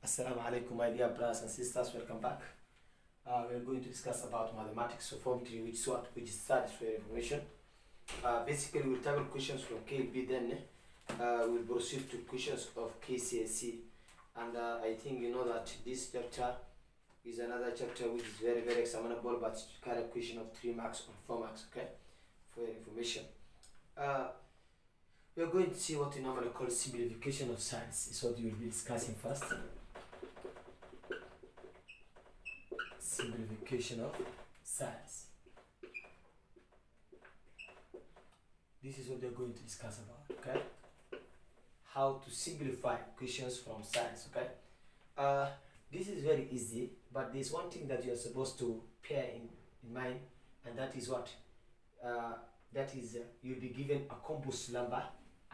Assalamu alaikum, my dear brothers and sisters. Welcome back. We are going to discuss about mathematics of form 3, which is what? Which is studies for your information. Basically, we'll tackle questions from KB, then we'll proceed to questions of KCSE. And I think you know that this chapter is another chapter which is very, very examinable, but it's kind of question of 3 marks or 4 marks, okay? For your information. We are going to see what we normally call simplification of signs. Is what we will be discussing first. Simplification of signs. This is what we are going to discuss about, okay? How to simplify questions from signs, okay? This is very easy, but there's one thing that you are supposed to bear in mind, and that is what? You'll be given a composite number,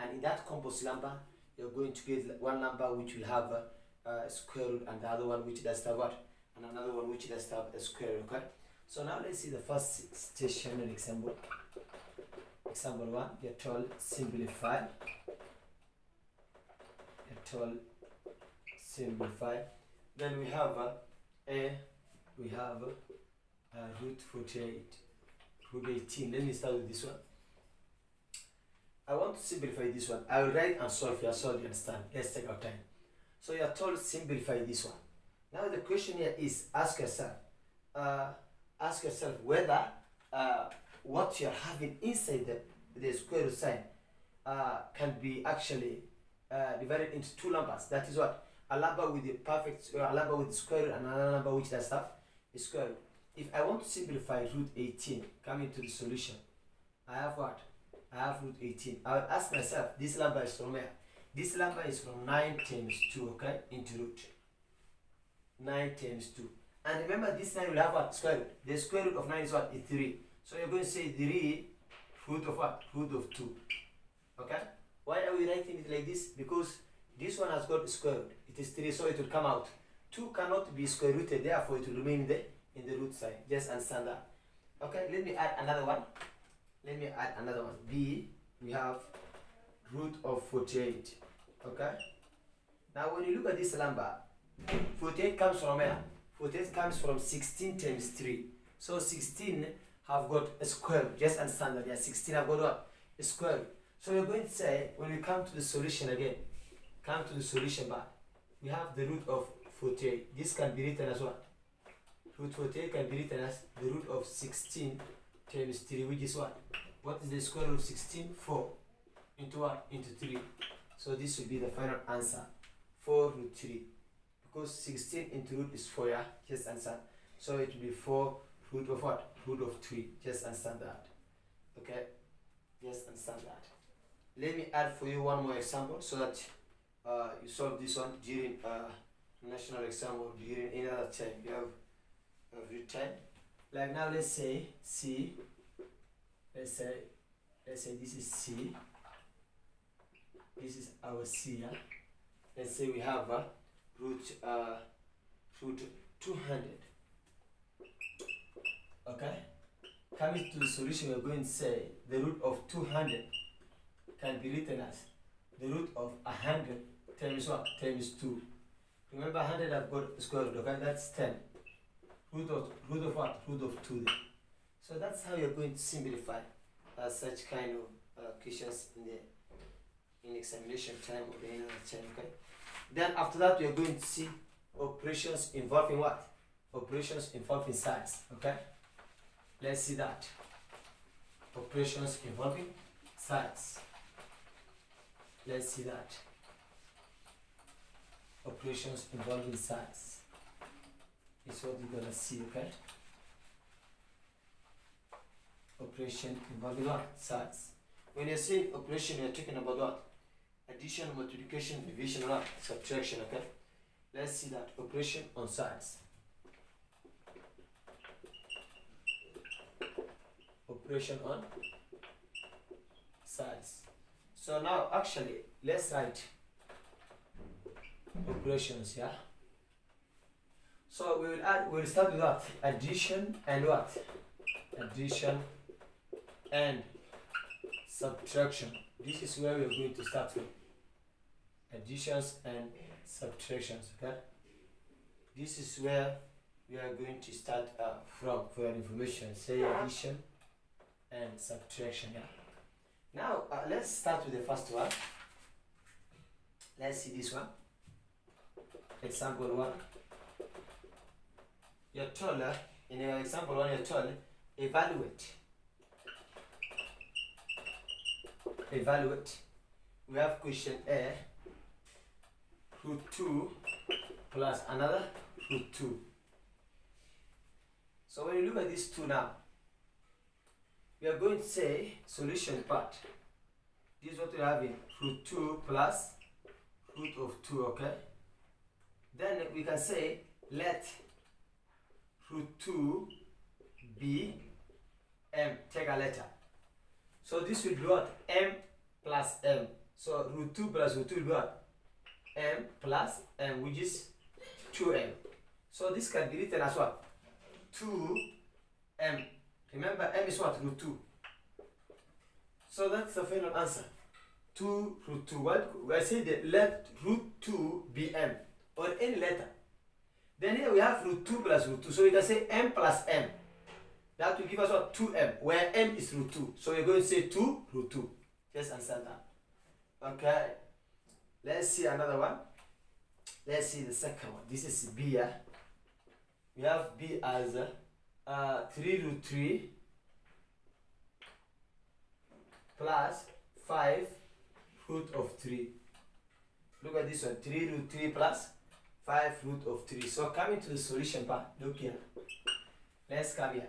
and in that composite number, you're going to get one number which will have a square root, and the other one which does have what? And another one which does have a square root, okay? So now let's see the first stationary example. Example 1, you're told simplify. You're told simplify. Then we have root 48, root 18. Let me start with this one. I want to simplify this one. I will write and solve here so you understand. Let's take our time. So you are told simplify this one. Now the question here is ask yourself whether what you are having inside the square root sign can be actually divided into 2 numbers. That is what? A number with the a number with the square root and another number which does have a square root. If I want to simplify root 18, coming to the solution, I have what? I have root 18. I will ask myself, this number is from where? This number is from 9 times 2, okay, into root. 9 times 2. And remember, this 9 will have what? Square root. The square root of 9 is what? Is 3. So you're going to say 3 root of what? Root of 2. Okay? Why are we writing it like this? Because this one has got a square root. It is 3, so it will come out. 2 cannot be square rooted, therefore it will remain in the root sign. Just understand that. Okay, let me add another one. B, we have root of 48. Okay? Now when you look at this number, 48 comes from where? 48 comes from 16 times 3. So 16 have got a square root. Just understand that. Yeah, 16 have got what? A square root. So you're going to say, when we come to the solution again, come to the solution bar, we have the root of 48. This can be written as what? Root 48 can be written as the root of 16 times 3, which is what? What is the square root of 16? 4. Into what? Into 3. So this will be the final answer. 4 root 3. Because 16 into root is 4, yeah? Just answer. So it will be 4 root of what? Root of 3. Just understand that. Okay? Just understand that. Let me add for you one more example so that you solve this one during national exam or during any other time you have written. Like now let's say C. Let's say this is C. This is our C, yeah? Let's say we have root 200. Okay? Coming to the solution, we're going to say the root of 200 can be written as the root of 100 times what? Times 2. Remember 100 I've got a square root, okay? That's 10. Root of what? Root of 2 then. So that's how you're going to simplify such kind of questions in examination time or any other time, okay? Then after that, we are going to see operations involving what? Operations involving signs, okay? Let's see that. Operations involving signs. Let's see that. Operations involving signs is what you're gonna see, okay? Operation involving what? Signs. When you're saying operation, you're talking about what? Addition, multiplication, division, or subtraction, okay? Let's see that. Operation on sides. Operation on sides. So now, actually, let's write operations, yeah? So we'll start with what? Addition and what? Addition and subtraction. This is where we're going to start with. Additions and subtractions, okay? this is where we are going to start from for your information. Say addition and subtraction. Yeah. Now let's start with the first one. Let's see this one. Example 1. You're told, in your example 1, you're told, evaluate. We have question A, root 2 plus another root 2. So when you look at these two now, we are going to say solution part. This is what we have in root 2 plus root of 2, okay? Then we can say let root 2 be m. Take a letter. So this will be what? M plus m. So root 2 plus root 2 will be what? M plus m, which is 2m. So this can be written as what? 2m. Remember, m is what? Root 2. So that's the final answer. 2 root 2. What? I say that let root 2 be m, or any letter. Then here we have root 2 plus root 2. So we can say m plus m. That will give us what? 2m, where m is root 2. So we're going to say 2 root 2. Just answer that. Okay. Let's see another one. Let's see the second one. This is b. Yeah? We have b as 3 root 3 plus 5 root of 3. Look at this one. 3 root 3 plus 5 root of 3. So coming to the solution part, look here. Let's come here.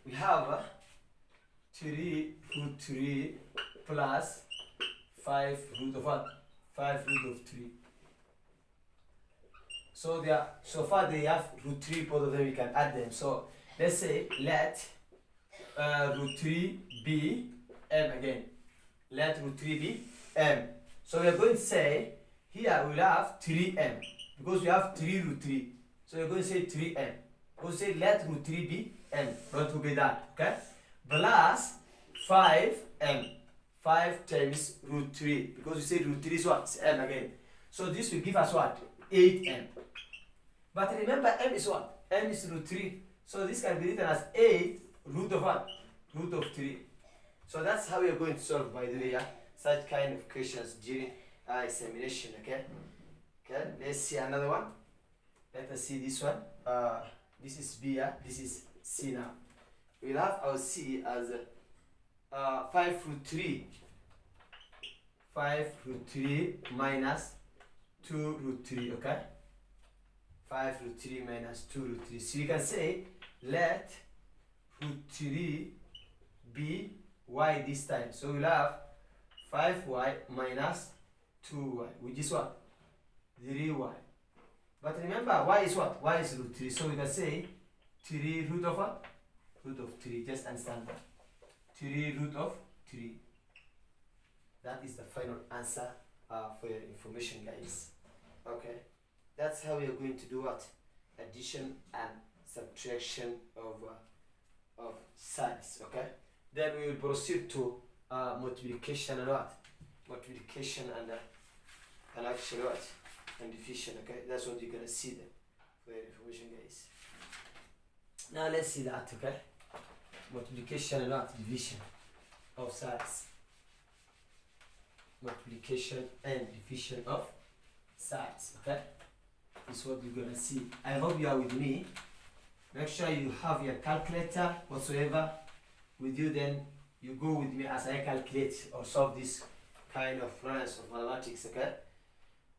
We have 3 root 3 plus 5 root of what? 5 root of 3. So they are, so far they have root 3, both of them we can add them. So let's say let root 3 be m again. Let root 3 be m. So we are going to say here we'll have 3m because we have 3 root 3. So we're going to say 3m. We'll say let root 3 be m. Don't forget that. Okay? Plus 5m. 5 times root 3. Because we say root 3 is what? It's m again. So this will give us what? 8m. But remember, m is what? M is root 3. So this can be written as 8 root of what? Root of 3. So that's how we are going to solve, by the way, yeah? Such kind of questions during examination, okay? Okay, let's see another one. Let us see this one. This is B, yeah? This is C now. We'll have our C as 5 root 3. 5 root 3 minus 2 root 3, okay? 5 root 3 minus 2 root 3. So you can say let root 3 be y this time. So we'll have 5y minus 2y, which is what? 3y. But remember, y is what? Y is root 3. So we can say 3 root of what? Root of 3. Just understand that. 3 root of 3. That is the final answer for your information, guys. Okay. That's how we are going to do what? Addition and subtraction of sides. Okay. Then we will proceed to multiplication and what? Multiplication and actually what? And division. Okay. That's what you're gonna see then for your information, guys. Now let's see that. Okay. Multiplication and what? Division of sides. Multiplication and division of sides. Okay. This is what you're gonna see. I hope you are with me. Make sure you have your calculator whatsoever with you, then you go with me as I calculate or solve this kind of problems of mathematics, okay?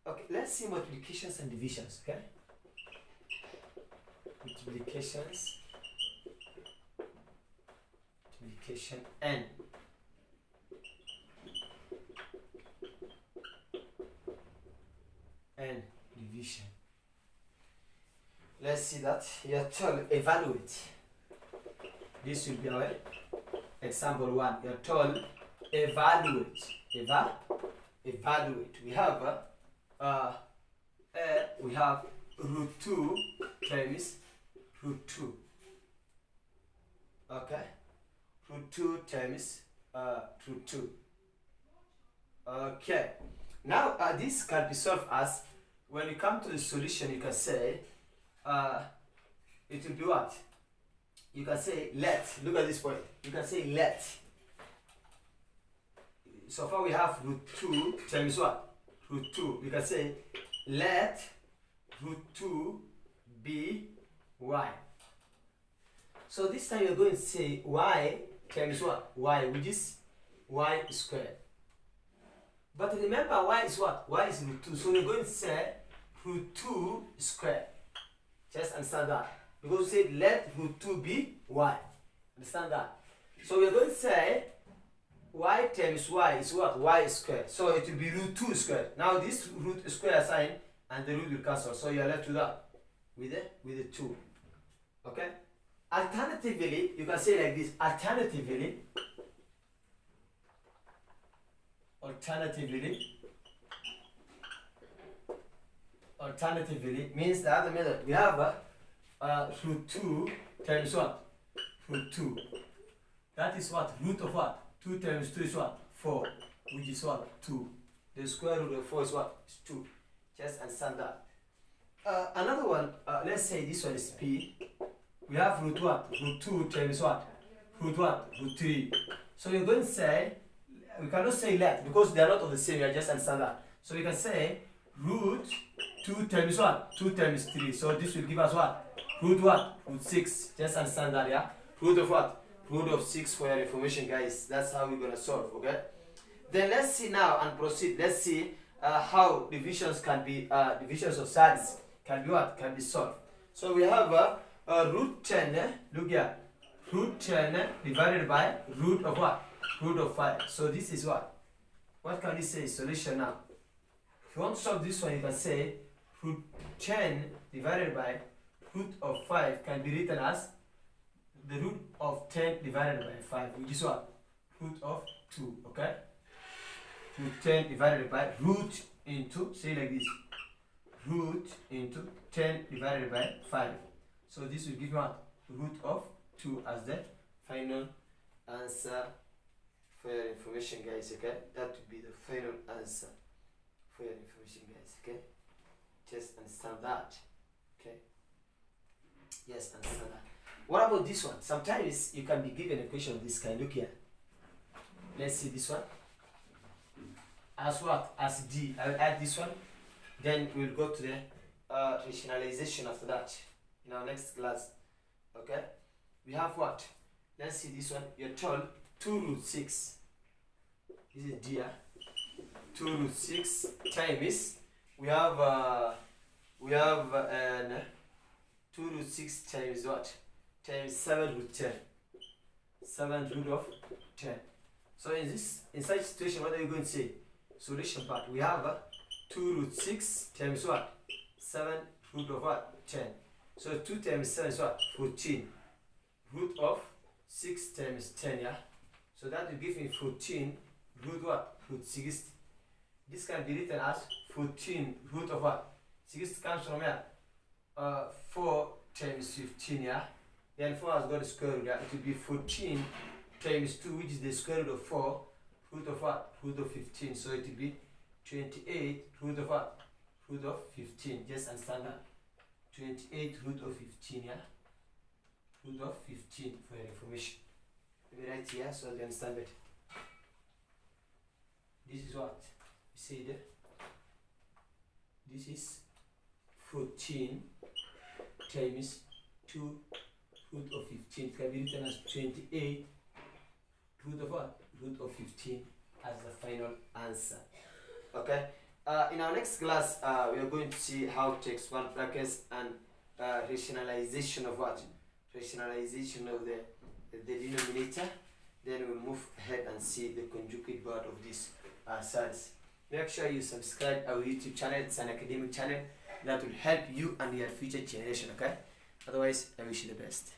Okay, let's see multiplications and divisions, okay? Multiplications, multiplication and division. Let's see that. You're told evaluate. This will be our example 1. You're told evaluate. Evaluate. We have root 2 times root 2. Okay. Root 2 times root 2. Okay. Now this can be solved as when you come to the solution, you can say it will be what? You can say let. Look at this point. You can say let. So far we have root 2 times what? Root 2. You can say let root 2 be y. So this time you're going to say y times what? Y, which is y squared. But remember, y is what? Y is root 2. So we're going to say root 2 squared. Just understand that. Because we said let root 2 be y. Understand that? So we're going to say y times y is what? Y squared. So it will be root 2 squared. Now this root square sign and the root will cancel. So you are left with that. With the 2. Okay? Alternatively, you can say like this. Alternatively means the other method. We have root 2 times what? Root 2. That is what? Root of what? 2 times 2 is what? 4. Which is what? 2. The square root of 4 is what? Is 2. Just understand that. Another one, let's say this one is P. We have root what? Root 2 times what? Root what? Root 3. So you're going to say, we cannot say let because they are not of the same. You just understand that. So we can say root 2 times what? 2 times 3. So this will give us what? Root what? Root 6. Just understand that, yeah? Root of what? Root of 6 for your information, guys. That's how we're going to solve, okay? Then let's see now and proceed. Let's see how divisions can be, divisions of sides can be what? Can be solved. So we have root 10, look here. Root 10 divided by root of what? Root of 5. So this is what? What can we say? Solution now. If you want to solve this one, you can say root 10 divided by root of 5 can be written as the root of 10 divided by 5, which is what? Root of 2, okay? Root 10 divided by root into, say like this, root into 10 divided by 5. So this will give you what? Root of 2 as the final answer for your information, guys, okay? That would be the final answer for your information, guys, okay? Just understand that, okay? Yes, understand that. What about this one? Sometimes you can be given a question of this kind. Look here. Let's see this one. As what? As D. I will add this one. Then we'll go to the rationalization after that in our next class. Okay? We have what? Let's see this one. You're told 2 root 6. This is D. 2 root 6 times. We have an 2 root 6 times what? Times 7 root 10. 7 root of 10. So in such situation, what are you going to say? Solution part. We have 2 root 6 times what? 7 root of what? 10. So 2 times 7 is what? 14. Root of 6 times 10, yeah? So that will give me 14 root what? Root 60. This can be written as 14 root of what? 60 comes from here. 4 times 15, yeah? Then 4 has got a square root, yeah? It will be 14 times 2, which is the square root of 4, root of what? Root of 15. So it will be 28 root of what? Root of 15. Just understand that. 28 root of 15, yeah? Root of 15 for your information. Let me write here so you understand better. This is what? You see there? This is 14 times 2 root of 15. It can be written as 28 root of what? Root of 15 as the final answer. Okay? In our next class, we are going to see how to expand brackets and rationalization of what? Rationalization of the denominator. Then we'll move ahead and see the conjugate part of this size. Make sure you subscribe our YouTube channel. It's an academic channel that will help you and your future generation, okay? Otherwise, I wish you the best.